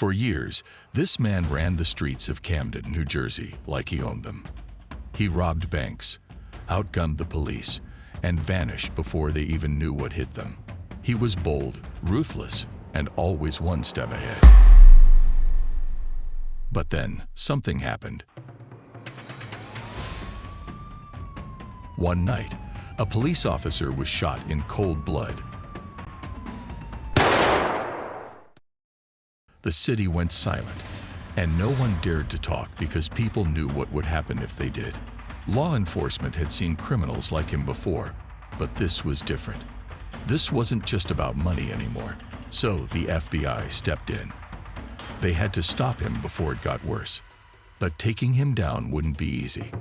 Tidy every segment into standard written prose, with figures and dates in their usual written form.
For years, this man ran the streets of Camden, New Jersey, like he owned them. He robbed banks, outgunned the police, and vanished before they even knew what hit them. He was bold, ruthless, and always one step ahead. But then, something happened. One night, a police officer was shot in cold blood. The city went silent, and no one dared to talk because people knew what would happen if they did. Law enforcement had seen criminals like him before, but this was different. This wasn't just about money anymore, so the FBI stepped in. They had to stop him before it got worse. But taking him down wouldn't be easy.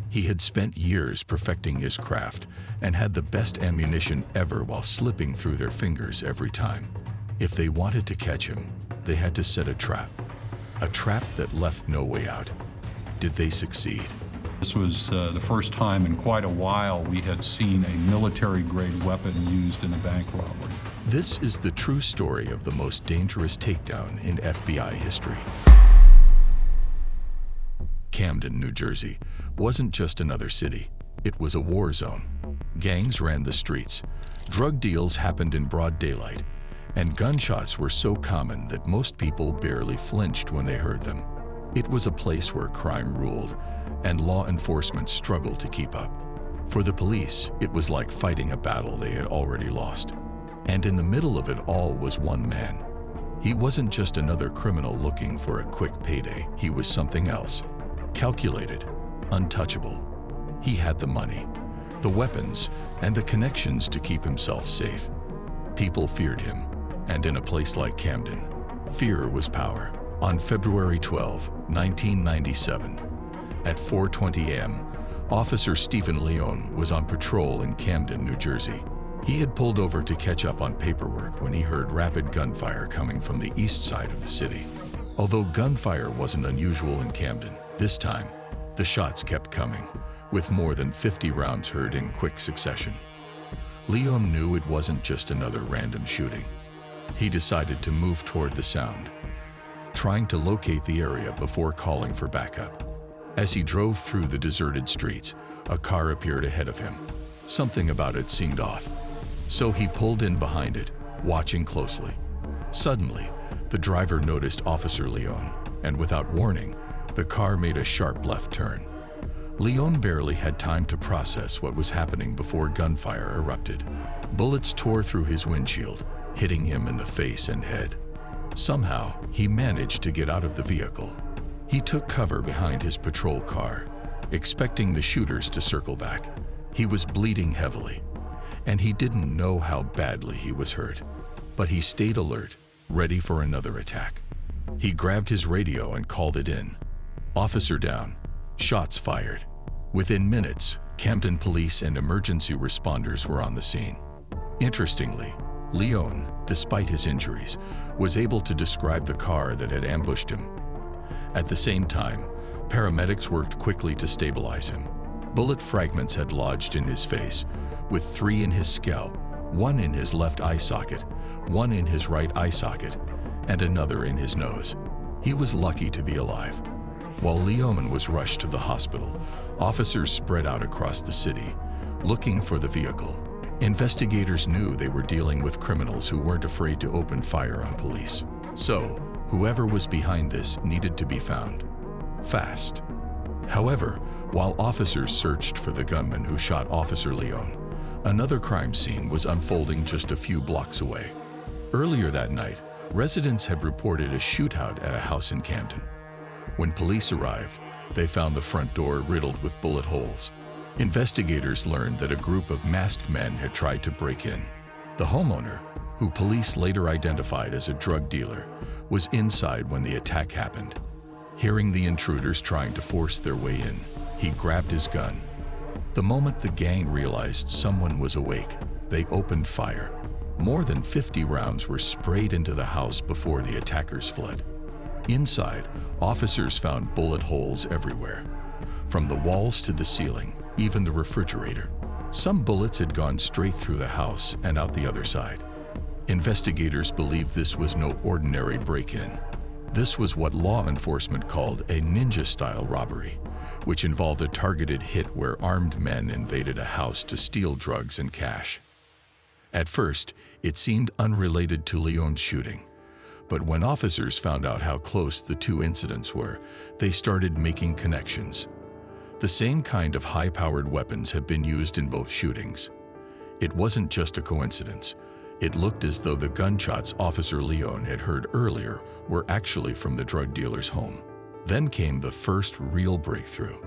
He had spent years perfecting his craft and had the best ammunition ever while slipping through their fingers every time. If they wanted to catch him, they had to set a trap that left no way out. Did they succeed? This was the first time in quite a while we had seen a military-grade weapon used in a bank robbery. This is the true story of the most dangerous takedown in FBI history. Camden, New Jersey, wasn't just another city. It was a war zone. Gangs ran the streets, drug deals happened in broad daylight, and gunshots were so common that most people barely flinched when they heard them. It was a place where crime ruled, and law enforcement struggled to keep up. For the police, it was like fighting a battle they had already lost. And in the middle of it all was one man. He wasn't just another criminal looking for a quick payday. He was something else. Calculated, untouchable. He had the money, the weapons, and the connections to keep himself safe. People feared him, and in a place like Camden, fear was power. On February 12, 1997, at 4:20 a.m., Officer Stephen Leone was on patrol in Camden, New Jersey. He had pulled over to catch up on paperwork when he heard rapid gunfire coming from the east side of the city. Although gunfire wasn't unusual in Camden, this time, the shots kept coming, with more than 50 rounds heard in quick succession. Leone knew it wasn't just another random shooting. He decided to move toward the sound, trying to locate the area before calling for backup. As he drove through the deserted streets, a car appeared ahead of him. Something about it seemed off, so he pulled in behind it, watching closely. Suddenly, the driver noticed Officer Leone, and without warning, the car made a sharp left turn. Leone barely had time to process what was happening before gunfire erupted. Bullets tore through his windshield, hitting him in the face and head. Somehow, he managed to get out of the vehicle. He took cover behind his patrol car, expecting the shooters to circle back. He was bleeding heavily, and he didn't know how badly he was hurt. But he stayed alert, ready for another attack. He grabbed his radio and called it in. Officer down. Shots fired. Within minutes, Camden police and emergency responders were on the scene. Interestingly, Leone, despite his injuries, was able to describe the car that had ambushed him. At the same time, paramedics worked quickly to stabilize him. Bullet fragments had lodged in his face, with 3 in his scalp, 1 in his left eye socket, 1 in his right eye socket, and another in his nose. He was lucky to be alive. While Leone was rushed to the hospital, officers spread out across the city, looking for the vehicle. Investigators knew they were dealing with criminals who weren't afraid to open fire on police. So, whoever was behind this needed to be found. Fast. However, while officers searched for the gunman who shot Officer Leone, another crime scene was unfolding just a few blocks away. Earlier that night, residents had reported a shootout at a house in Camden. When police arrived, they found the front door riddled with bullet holes. Investigators learned that a group of masked men had tried to break in. The homeowner, who police later identified as a drug dealer, was inside when the attack happened. Hearing the intruders trying to force their way in, he grabbed his gun. The moment the gang realized someone was awake, they opened fire. More than 50 rounds were sprayed into the house before the attackers fled. Inside, officers found bullet holes everywhere, from the walls to the ceiling, even the refrigerator. Some bullets had gone straight through the house and out the other side. Investigators believe this was no ordinary break-in. This was what law enforcement called a ninja-style robbery, which involved a targeted hit where armed men invaded a house to steal drugs and cash. At first, it seemed unrelated to Leon's shooting, but when officers found out how close the two incidents were, they started making connections. The same kind of high-powered weapons had been used in both shootings. It wasn't just a coincidence. It looked as though the gunshots Officer Leon had heard earlier were actually from the drug dealer's home. Then came the first real breakthrough.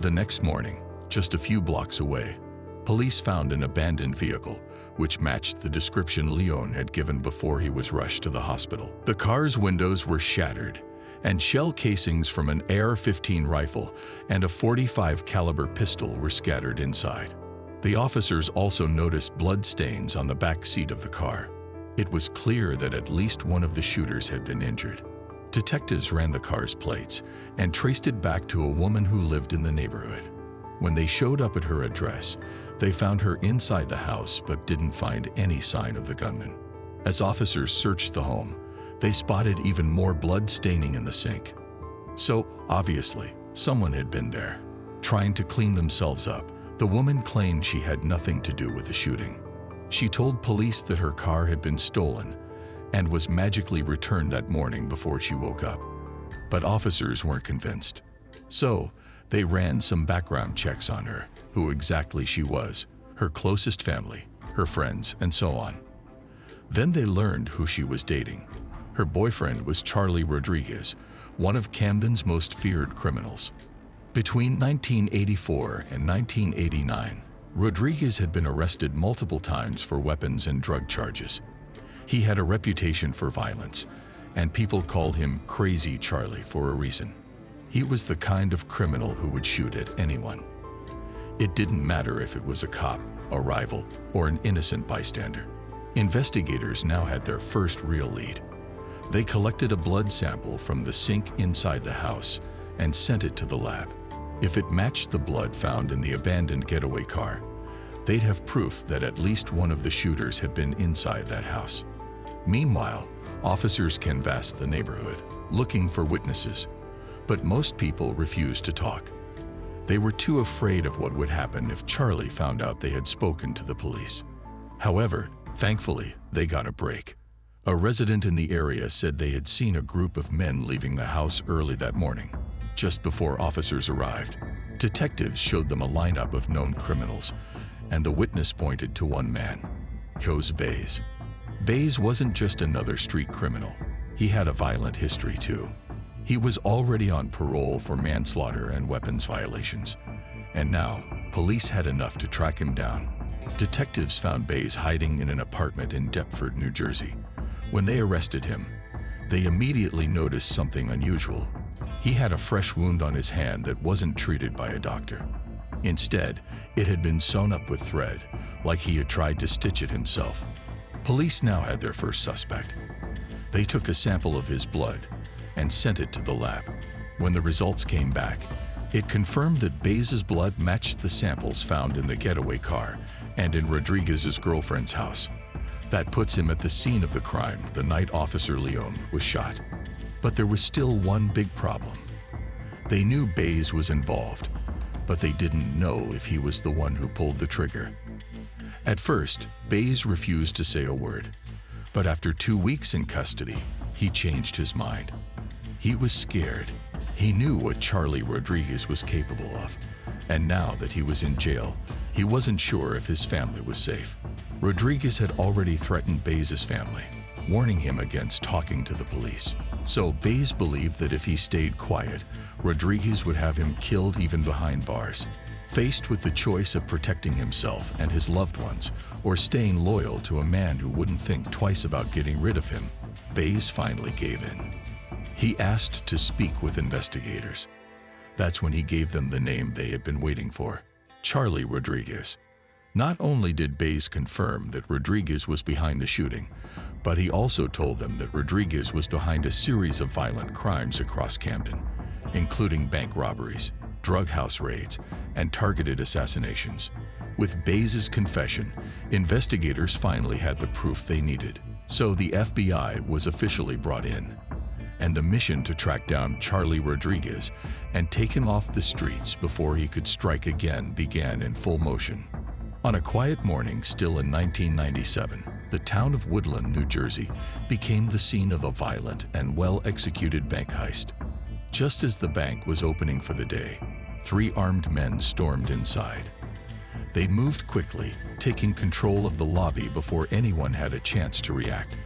The next morning, just a few blocks away, police found an abandoned vehicle which matched the description Leon had given before he was rushed to the hospital. The car's windows were shattered, and shell casings from an AR-15 rifle and a .45 caliber pistol were scattered inside. The officers also noticed blood stains on the back seat of the car. It was clear that at least one of the shooters had been injured. Detectives ran the car's plates and traced it back to a woman who lived in the neighborhood. When they showed up at her address, they found her inside the house but didn't find any sign of the gunman. As officers searched the home, they spotted even more blood staining in the sink. So, obviously, someone had been there. Trying to clean themselves up, the woman claimed she had nothing to do with the shooting. She told police that her car had been stolen and was magically returned that morning before she woke up. But officers weren't convinced. So, they ran some background checks on her, who exactly she was, her closest family, her friends, and so on. Then they learned who she was dating. Her boyfriend was Charlie Rodriguez, one of Camden's most feared criminals. Between 1984 and 1989, Rodriguez had been arrested multiple times for weapons and drug charges. He had a reputation for violence, and people called him Crazy Charlie for a reason. He was the kind of criminal who would shoot at anyone. It didn't matter if it was a cop, a rival, or an innocent bystander. Investigators now had their first real lead. They collected a blood sample from the sink inside the house and sent it to the lab. If it matched the blood found in the abandoned getaway car, they'd have proof that at least one of the shooters had been inside that house. Meanwhile, officers canvassed the neighborhood, looking for witnesses, but most people refused to talk. They were too afraid of what would happen if Charlie found out they had spoken to the police. However, thankfully, they got a break. A resident in the area said they had seen a group of men leaving the house early that morning, just before officers arrived. Detectives showed them a lineup of known criminals, and the witness pointed to one man, Jose Baez. Baez wasn't just another street criminal. He had a violent history too. He was already on parole for manslaughter and weapons violations, and now police had enough to track him down. Detectives found Baez hiding in an apartment in Deptford, New Jersey. When they arrested him, they immediately noticed something unusual. He had a fresh wound on his hand that wasn't treated by a doctor. Instead, it had been sewn up with thread, like he had tried to stitch it himself. Police now had their first suspect. They took a sample of his blood and sent it to the lab. When the results came back, it confirmed that Baez's blood matched the samples found in the getaway car and in Rodriguez's girlfriend's house. That puts him at the scene of the crime the night Officer Leon was shot. But there was still one big problem. They knew Baez was involved, but they didn't know if he was the one who pulled the trigger. At first, Baez refused to say a word, but after 2 weeks in custody, he changed his mind. He was scared. He knew what Charlie Rodriguez was capable of, and now that he was in jail, he wasn't sure if his family was safe. Rodriguez had already threatened Baez's family, warning him against talking to the police. So Baez believed that if he stayed quiet, Rodriguez would have him killed even behind bars. Faced with the choice of protecting himself and his loved ones, or staying loyal to a man who wouldn't think twice about getting rid of him, Baez finally gave in. He asked to speak with investigators. That's when he gave them the name they had been waiting for, Charlie Rodriguez. Not only did Baez confirm that Rodriguez was behind the shooting, but he also told them that Rodriguez was behind a series of violent crimes across Camden, including bank robberies, drug house raids, and targeted assassinations. With Baez's confession, investigators finally had the proof they needed, so the FBI was officially brought in. and the mission to track down Charlie Rodriguez and take him off the streets before he could strike again began in full motion. On a quiet morning still in 1997, the town of Woodland, New Jersey, became the scene of a violent and well-executed bank heist. Just as the bank was opening for the day, 3 armed men stormed inside. They moved quickly, taking control of the lobby before anyone had a chance to react,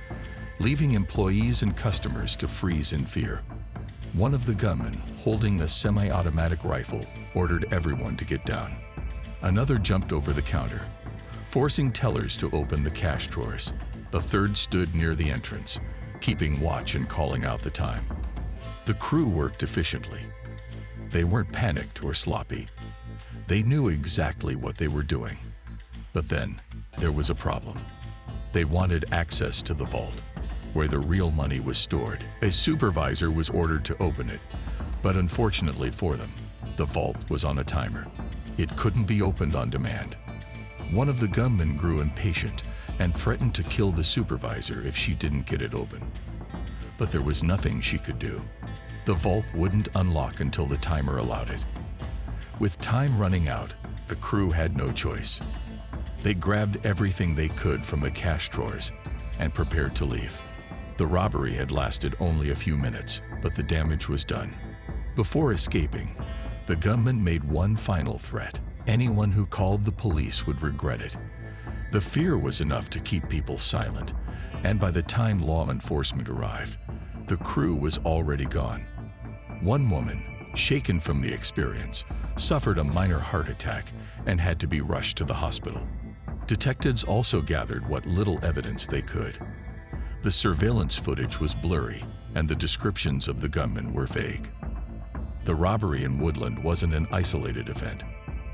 leaving employees and customers to freeze in fear. One of the gunmen, holding a semi-automatic rifle, ordered everyone to get down. Another jumped over the counter, forcing tellers to open the cash drawers. The third stood near the entrance, keeping watch and calling out the time. The crew worked efficiently. They weren't panicked or sloppy. They knew exactly what they were doing. But then, there was a problem. They wanted access to the vault, where the real money was stored. A supervisor was ordered to open it, but unfortunately for them, the vault was on a timer. It couldn't be opened on demand. One of the gunmen grew impatient and threatened to kill the supervisor if she didn't get it open. But there was nothing she could do. The vault wouldn't unlock until the timer allowed it. With time running out, the crew had no choice. They grabbed everything they could from the cash drawers and prepared to leave. The robbery had lasted only a few minutes, but the damage was done. Before escaping, the gunman made one final threat. Anyone who called the police would regret it. The fear was enough to keep people silent, and by the time law enforcement arrived, the crew was already gone. One woman, shaken from the experience, suffered a minor heart attack and had to be rushed to the hospital. Detectives also gathered what little evidence they could. The surveillance footage was blurry, and the descriptions of the gunmen were vague. The robbery in Woodland wasn't an isolated event.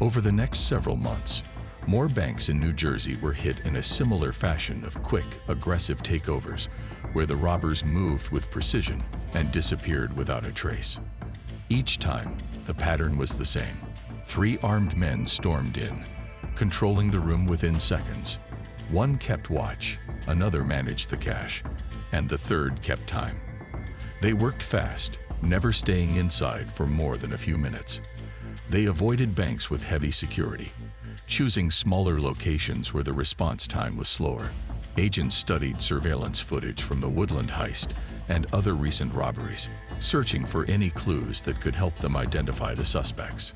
Over the next several months, more banks in New Jersey were hit in a similar fashion of quick, aggressive takeovers, where the robbers moved with precision and disappeared without a trace. Each time, the pattern was the same. 3 armed men stormed in, controlling the room within seconds. One kept watch, another managed the cash, and the third kept time. They worked fast, never staying inside for more than a few minutes. They avoided banks with heavy security, choosing smaller locations where the response time was slower. Agents studied surveillance footage from the Woodland heist and other recent robberies, searching for any clues that could help them identify the suspects.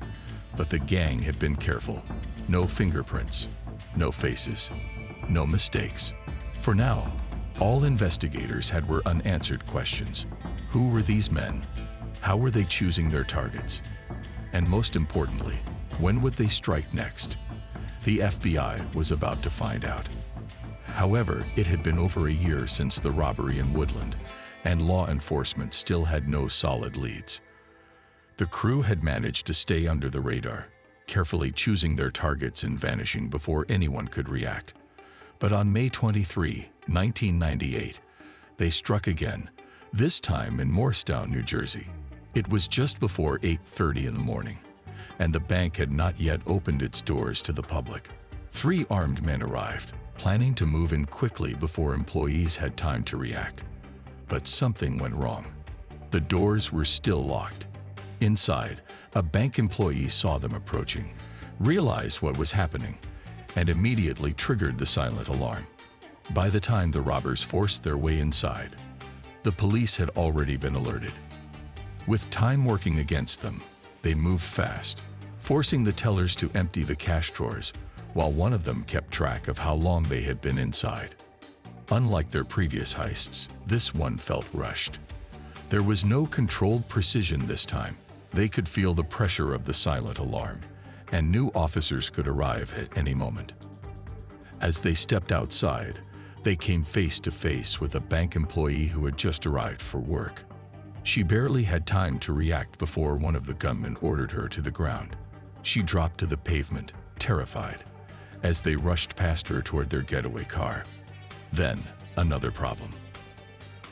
But the gang had been careful. No fingerprints, no faces, no mistakes. For now, all investigators had were unanswered questions. Who were these men? How were they choosing their targets? And most importantly, when would they strike next? The FBI was about to find out. However, it had been over a year since the robbery in Woodland, and law enforcement still had no solid leads. The crew had managed to stay under the radar, carefully choosing their targets and vanishing before anyone could react. But on May 23, 1998, they struck again, this time in Morristown, New Jersey. It was just before 8:30 in the morning, and the bank had not yet opened its doors to the public. 3 armed men arrived, planning to move in quickly before employees had time to react. But something went wrong. The doors were still locked. Inside, a bank employee saw them approaching, realized what was happening, and immediately triggered the silent alarm. By the time the robbers forced their way inside, the police had already been alerted. With time working against them, they moved fast, forcing the tellers to empty the cash drawers, while one of them kept track of how long they had been inside. Unlike their previous heists, this one felt rushed. There was no controlled precision this time. They could feel the pressure of the silent alarm, and new officers could arrive at any moment. As they stepped outside, they came face to face with a bank employee who had just arrived for work. She barely had time to react before one of the gunmen ordered her to the ground. She dropped to the pavement, terrified, as they rushed past her toward their getaway car. Then, another problem.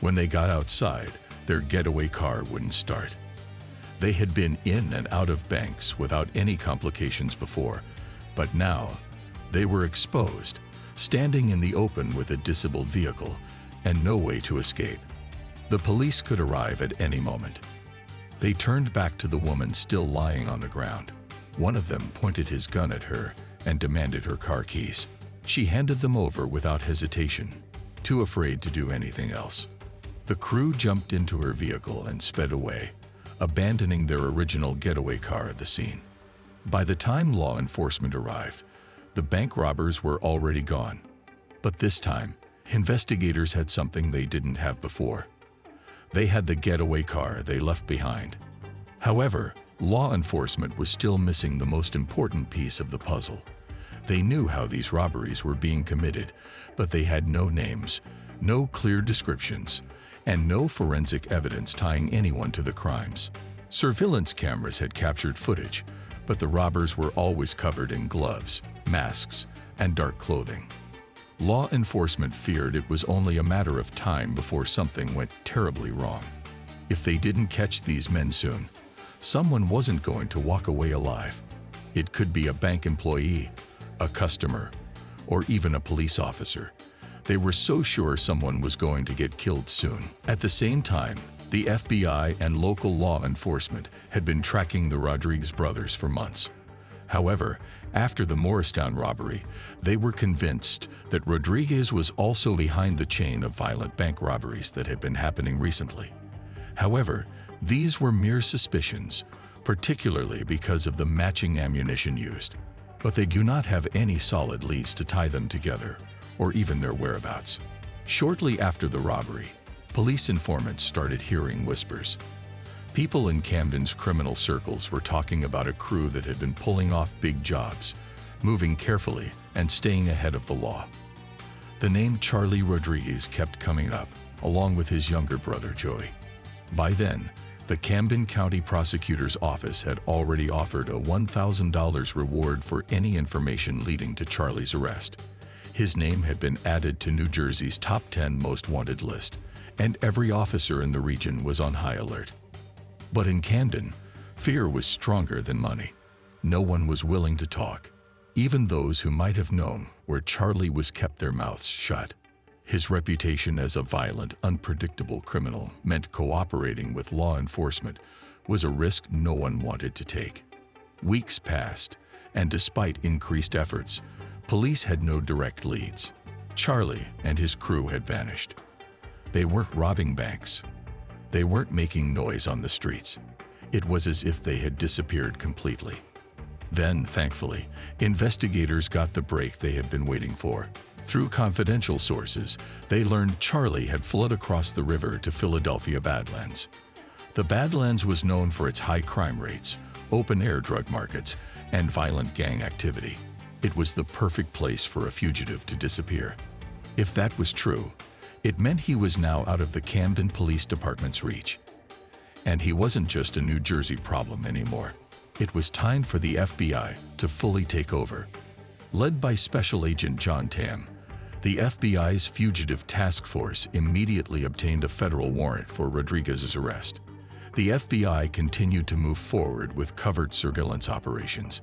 When they got outside, their getaway car wouldn't start. They had been in and out of banks without any complications before, but now they were exposed, standing in the open with a disabled vehicle and no way to escape. The police could arrive at any moment. They turned back to the woman still lying on the ground. One of them pointed his gun at her and demanded her car keys. She handed them over without hesitation, too afraid to do anything else. The crew jumped into her vehicle and sped away, abandoning their original getaway car at the scene. By the time law enforcement arrived, the bank robbers were already gone. But this time, investigators had something they didn't have before. They had the getaway car they left behind. However, law enforcement was still missing the most important piece of the puzzle. They knew how these robberies were being committed, but they had no names, no clear descriptions, and no forensic evidence tying anyone to the crimes. Surveillance cameras had captured footage, but the robbers were always covered in gloves, masks, and dark clothing. Law enforcement feared it was only a matter of time before something went terribly wrong. If they didn't catch these men soon, someone wasn't going to walk away alive. It could be a bank employee, a customer, or even a police officer. They were so sure someone was going to get killed soon. At the same time, the FBI and local law enforcement had been tracking the Rodriguez brothers for months. However, after the Morristown robbery, they were convinced that Rodriguez was also behind the chain of violent bank robberies that had been happening recently. However, these were mere suspicions, particularly because of the matching ammunition used. But they do not have any solid leads to tie them together, or even their whereabouts. Shortly after the robbery, police informants started hearing whispers. People in Camden's criminal circles were talking about a crew that had been pulling off big jobs, moving carefully and staying ahead of the law. The name Charlie Rodriguez kept coming up, along with his younger brother Joey. By then, the Camden County Prosecutor's Office had already offered a $1,000 reward for any information leading to Charlie's arrest. His name had been added to New Jersey's top 10 most wanted list, and every officer in the region was on high alert. But in Camden, fear was stronger than money. No one was willing to talk. Even those who might have known where Charlie was kept their mouths shut. His reputation as a violent, unpredictable criminal meant cooperating with law enforcement was a risk no one wanted to take. Weeks passed, and despite increased efforts, police had no direct leads. Charlie and his crew had vanished. They weren't robbing banks. They weren't making noise on the streets. It was as if they had disappeared completely. Then, thankfully, investigators got the break they had been waiting for. Through confidential sources, they learned Charlie had fled across the river to Philadelphia Badlands. The Badlands was known for its high crime rates, open-air drug markets, and violent gang activity. It was the perfect place for a fugitive to disappear. If that was true, it meant he was now out of the Camden Police Department's reach. And he wasn't just a New Jersey problem anymore. It was time for the FBI to fully take over. Led by Special Agent John Tam, the FBI's Fugitive Task Force immediately obtained a federal warrant for Rodriguez's arrest. The FBI continued to move forward with covert surveillance operations,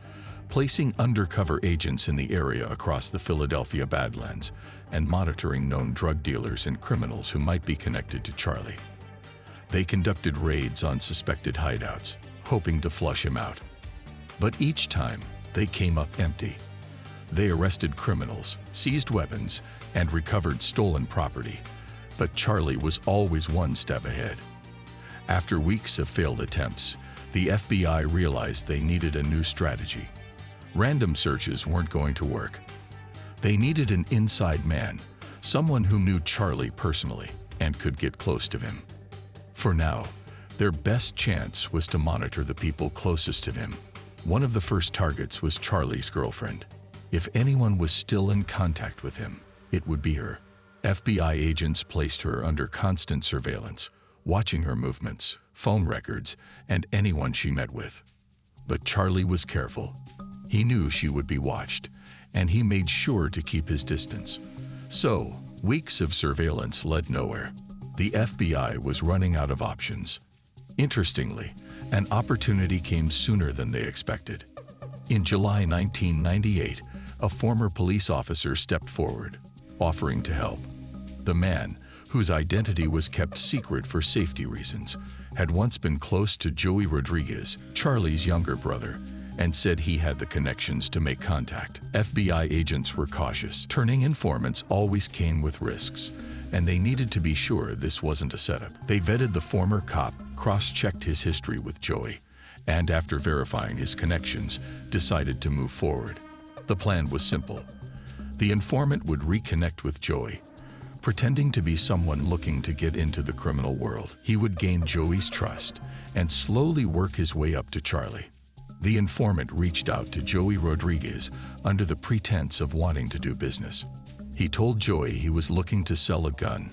placing undercover agents in the area across the Philadelphia Badlands and monitoring known drug dealers and criminals who might be connected to Charlie. They conducted raids on suspected hideouts, hoping to flush him out. But each time, they came up empty. They arrested criminals, seized weapons, and recovered stolen property, but Charlie was always one step ahead. After weeks of failed attempts, the FBI realized they needed a new strategy. Random searches weren't going to work. They needed an inside man, someone who knew Charlie personally and could get close to him. For now, their best chance was to monitor the people closest to him. One of the first targets was Charlie's girlfriend. If anyone was still in contact with him, it would be her. FBI agents placed her under constant surveillance, watching her movements, phone records, and anyone she met with. But Charlie was careful. He knew she would be watched, and he made sure to keep his distance. So, weeks of surveillance led nowhere. The FBI was running out of options. Interestingly, an opportunity came sooner than they expected. In July 1998, a former police officer stepped forward, offering to help. The man, whose identity was kept secret for safety reasons, had once been close to Joey Rodriguez, Charlie's younger brother, and said he had the connections to make contact. FBI agents were cautious. Turning informants always came with risks, and they needed to be sure this wasn't a setup. They vetted the former cop, cross-checked his history with Joey, and after verifying his connections, decided to move forward. The plan was simple. The informant would reconnect with Joey, pretending to be someone looking to get into the criminal world. He would gain Joey's trust and slowly work his way up to Charlie. The informant reached out to Joey Rodriguez under the pretense of wanting to do business. He told Joey he was looking to sell a gun,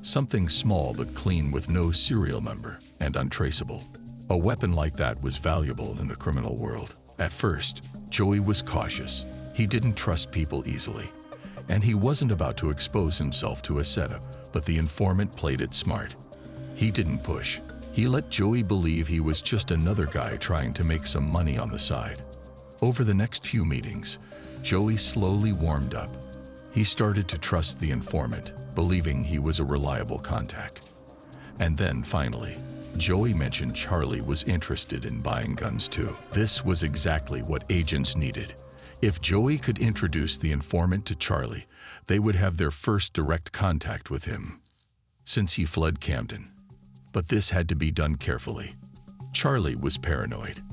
something small but clean with no serial number and untraceable. A weapon like that was valuable in the criminal world. At first, Joey was cautious. He didn't trust people easily, and he wasn't about to expose himself to a setup, but the informant played it smart. He didn't push. He let Joey believe he was just another guy trying to make some money on the side. Over the next few meetings, Joey slowly warmed up. He started to trust the informant, believing he was a reliable contact. And then finally, Joey mentioned Charlie was interested in buying guns too. This was exactly what agents needed. If Joey could introduce the informant to Charlie, they would have their first direct contact with him, since he fled Camden. But this had to be done carefully. Charlie was paranoid.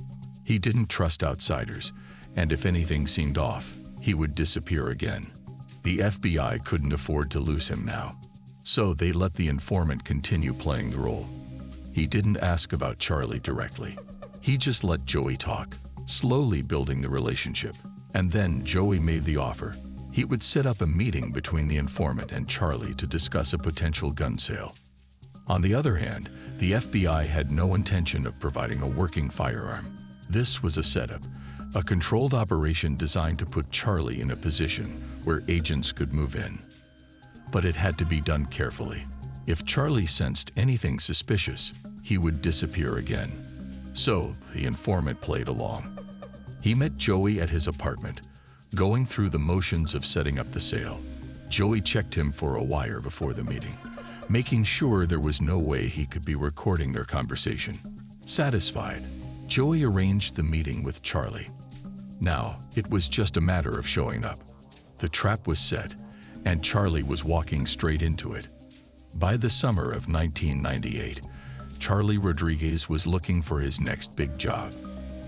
He didn't trust outsiders, and if anything seemed off, he would disappear again. The FBI couldn't afford to lose him now, so they let the informant continue playing the role. He didn't ask about Charlie directly. He just let Joey talk, slowly building the relationship. And then Joey made the offer. He would set up a meeting between the informant and Charlie to discuss a potential gun sale. On the other hand, the FBI had no intention of providing a working firearm. This was a setup, a controlled operation designed to put Charlie in a position where agents could move in. But it had to be done carefully. If Charlie sensed anything suspicious, he would disappear again. So the informant played along. He met Joey at his apartment, going through the motions of setting up the sale. Joey checked him for a wire before the meeting, making sure there was no way he could be recording their conversation. Satisfied, Joey arranged the meeting with Charlie. Now, it was just a matter of showing up. The trap was set, and Charlie was walking straight into it. By the summer of 1998, Charlie Rodriguez was looking for his next big job.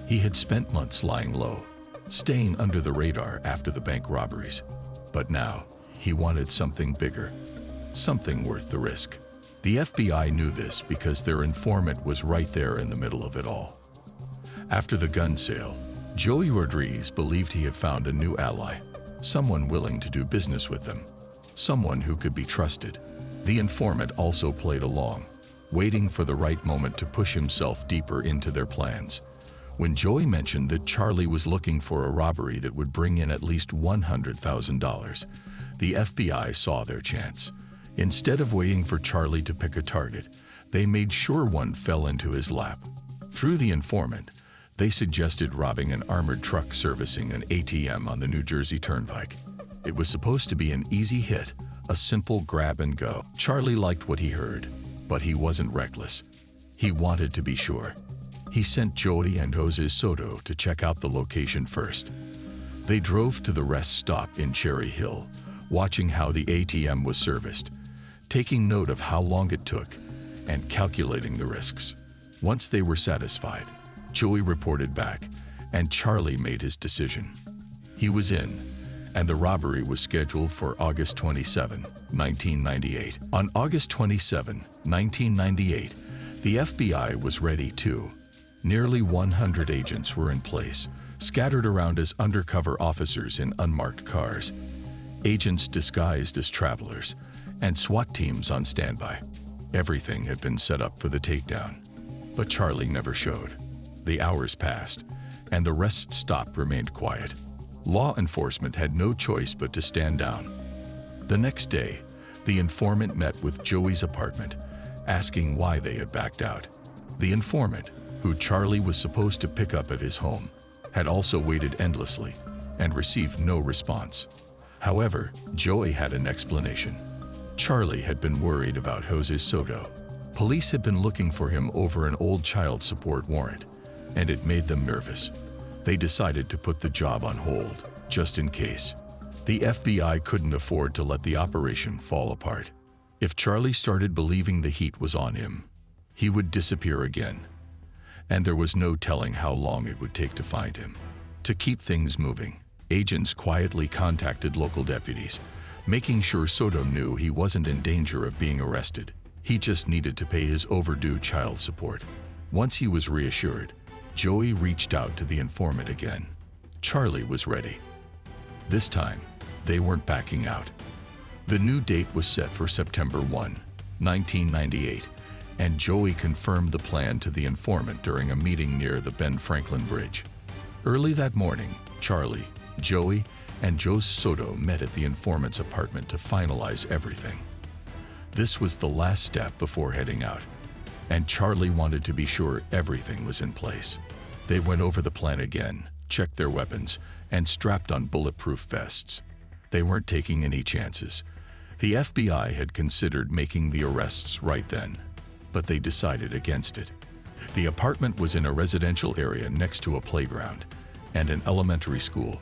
He had spent months lying low, staying under the radar after the bank robberies. But now, he wanted something bigger, something worth the risk. The FBI knew this because their informant was right there in the middle of it all. After the gun sale, Joey Rodriguez believed he had found a new ally, someone willing to do business with them, someone who could be trusted. The informant also played along, waiting for the right moment to push himself deeper into their plans. When Joey mentioned that Charlie was looking for a robbery that would bring in at least $100,000, the FBI saw their chance. Instead of waiting for Charlie to pick a target, they made sure one fell into his lap. Through the informant, they suggested robbing an armored truck servicing an ATM on the New Jersey Turnpike. It was supposed to be an easy hit, a simple grab and go. Charlie liked what he heard, but he wasn't reckless. He wanted to be sure. He sent Joey and Jose Soto to check out the location first. They drove to the rest stop in Cherry Hill, watching how the ATM was serviced, taking note of how long it took, and calculating the risks. Once they were satisfied, Joey reported back, and Charlie made his decision. He was in, and the robbery was scheduled for August 27, 1998. On August 27, 1998, the FBI was ready too. Nearly 100 agents were in place, scattered around as undercover officers in unmarked cars, agents disguised as travelers, and SWAT teams on standby. Everything had been set up for the takedown, but Charlie never showed. The hours passed, and the rest stop remained quiet. Law enforcement had no choice but to stand down. The next day, the informant met with Joey's apartment, asking why they had backed out. The informant, who Charlie was supposed to pick up at his home, had also waited endlessly and received no response. However, Joey had an explanation. Charlie had been worried about Jose Soto. Police had been looking for him over an old child support warrant, and it made them nervous. They decided to put the job on hold, just in case. The FBI couldn't afford to let the operation fall apart. If Charlie started believing the heat was on him, he would disappear again, and there was no telling how long it would take to find him. To keep things moving, agents quietly contacted local deputies, making sure Soto knew he wasn't in danger of being arrested. He just needed to pay his overdue child support. Once he was reassured, Joey reached out to the informant again. Charlie was ready. This time, they weren't backing out. The new date was set for September 1, 1998, and Joey confirmed the plan to the informant during a meeting near the Ben Franklin Bridge. Early that morning, Charlie, Joey, and Jose Soto met at the informant's apartment to finalize everything. This was the last step before heading out, and Charlie wanted to be sure everything was in place. They went over the plan again, checked their weapons, and strapped on bulletproof vests. They weren't taking any chances. The FBI had considered making the arrests right then, but they decided against it. The apartment was in a residential area next to a playground and an elementary school.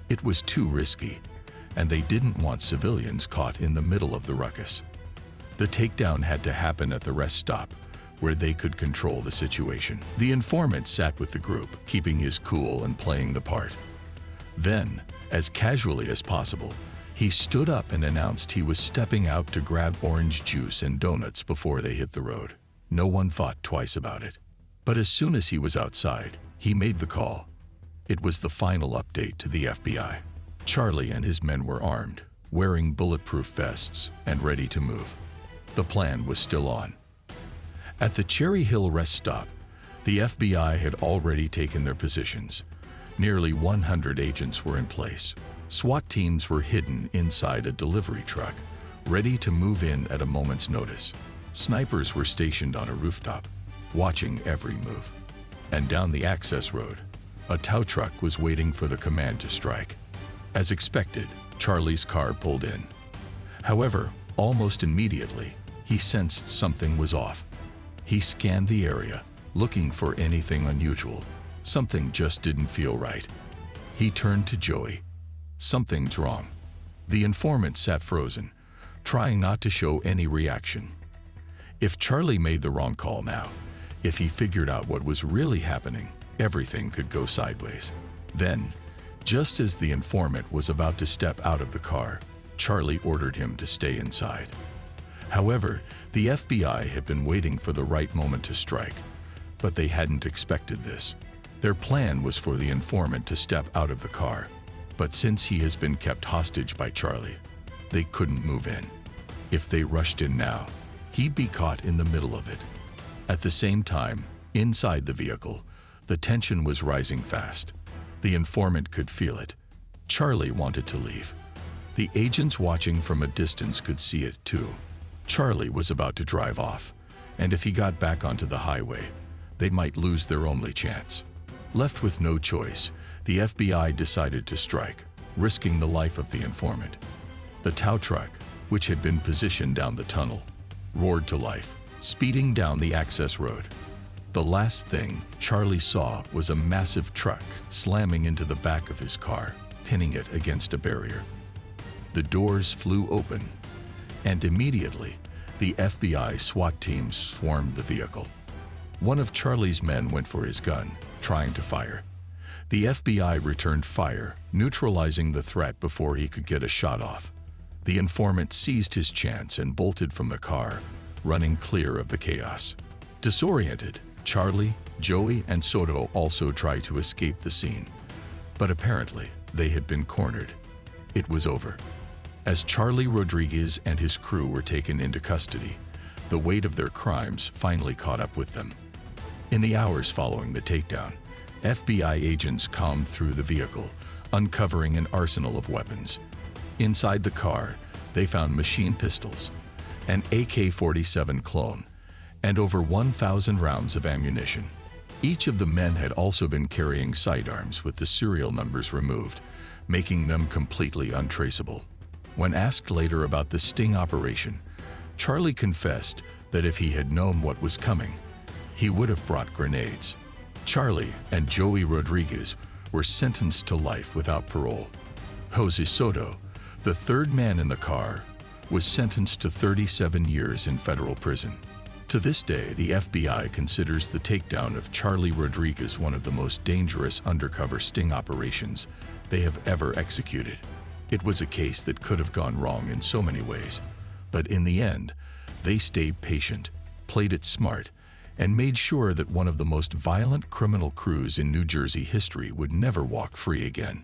It was too risky, and they didn't want civilians caught in the middle of the ruckus. The takedown had to happen at the rest stop, where they could control the situation. The informant sat with the group, keeping his cool and playing the part. Then, as casually as possible, he stood up and announced he was stepping out to grab orange juice and donuts before they hit the road. No one thought twice about it. But as soon as he was outside, he made the call. It was the final update to the FBI. Charlie and his men were armed, wearing bulletproof vests, and ready to move. The plan was still on. At the Cherry Hill rest stop, the FBI had already taken their positions. Nearly 100 agents were in place. SWAT teams were hidden inside a delivery truck, ready to move in at a moment's notice. Snipers were stationed on a rooftop, watching every move. And down the access road, a tow truck was waiting for the command to strike. As expected, Charlie's car pulled in. However, almost immediately, he sensed something was off. He scanned the area, looking for anything unusual. Something just didn't feel right. He turned to Joey. Something's wrong. The informant sat frozen, trying not to show any reaction. If Charlie made the wrong call now, if he figured out what was really happening, everything could go sideways. Then, just as the informant was about to step out of the car, Charlie ordered him to stay inside. However, the FBI had been waiting for the right moment to strike, but they hadn't expected this. Their plan was for the informant to step out of the car, but since he has been kept hostage by Charlie, they couldn't move in. If they rushed in now, he'd be caught in the middle of it. At the same time, inside the vehicle, the tension was rising fast. The informant could feel it. Charlie wanted to leave. The agents watching from a distance could see it too. Charlie was about to drive off, and if he got back onto the highway, they might lose their only chance. Left with no choice, the FBI decided to strike, risking the life of the informant. The tow truck, which had been positioned down the tunnel, roared to life, speeding down the access road. The last thing Charlie saw was a massive truck slamming into the back of his car, pinning it against a barrier. The doors flew open, and immediately, the FBI SWAT team swarmed the vehicle. One of Charlie's men went for his gun, trying to fire. The FBI returned fire, neutralizing the threat before he could get a shot off. The informant seized his chance and bolted from the car, running clear of the chaos. Disoriented, Charlie, Joey, and Soto also tried to escape the scene, but apparently they had been cornered. It was over. As Charlie Rodriguez and his crew were taken into custody, the weight of their crimes finally caught up with them. In the hours following the takedown, FBI agents combed through the vehicle, uncovering an arsenal of weapons. Inside the car, they found machine pistols, an AK-47 clone, and over 1,000 rounds of ammunition. Each of the men had also been carrying sidearms with the serial numbers removed, making them completely untraceable. When asked later about the sting operation, Charlie confessed that if he had known what was coming, he would have brought grenades. Charlie and Joey Rodriguez were sentenced to life without parole. Jose Soto, the third man in the car, was sentenced to 37 years in federal prison. To this day, the FBI considers the takedown of Charlie Rodriguez one of the most dangerous undercover sting operations they have ever executed. It was a case that could have gone wrong in so many ways, but in the end, they stayed patient, played it smart, and made sure that one of the most violent criminal crews in New Jersey history would never walk free again.